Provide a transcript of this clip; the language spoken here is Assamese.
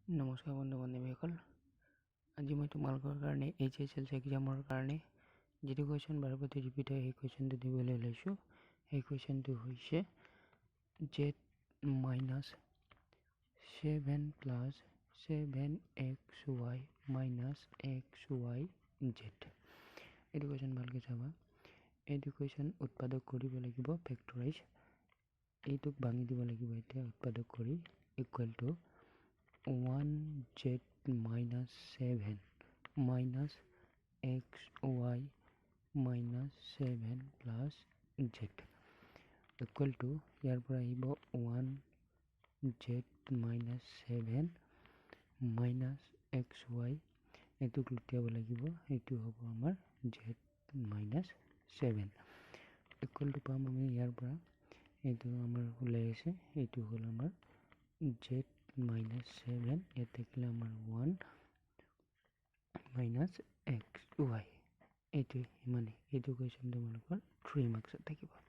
নমস্কাৰ বন্ধু বান্ধৱীসকল, আজি মই তোমালোকৰ কাৰণে HSL এক্সামৰ কাৰণে যিটো কুৱেশ্যন বাৰে প্ৰতি ৰিপিট হয় সেই কুৱেশ্যনটো দিবলৈ ওলাইছোঁ। সেই কুৱেশ্যনটো হৈছে z minus 7 plus 7xy minus xyz। এইটো কুৱেশ্যন ভালকৈ চাবা। এইটো কুৱেশ্যন উৎপাদক কৰিব লাগিব, ফেক্টৰাইজ। এইটোক ভাঙি দিব লাগিব এতিয়া উৎপাদক কৰি, equal to 1z minus 7 minus xy minus 7 plus z equal to ইয়াৰ পৰা আহিব 1z minus 7 minus xy, এইটোক লুটিয়াব লাগিব, এইটো হ'ব আমাৰ z minus 7 equal to পাম আমি ইয়াৰ পৰা, এইটো আমাৰ ওলাই আছে, এইটো হ'ল আমাৰ z minus 7, ইয়াত থাকিলে আমাৰ 1 minus xy। এইটোৱে ইমানেই। এইটো কুৱেশ্যন তোমালোকৰ 3 মাৰ্কছত থাকিব।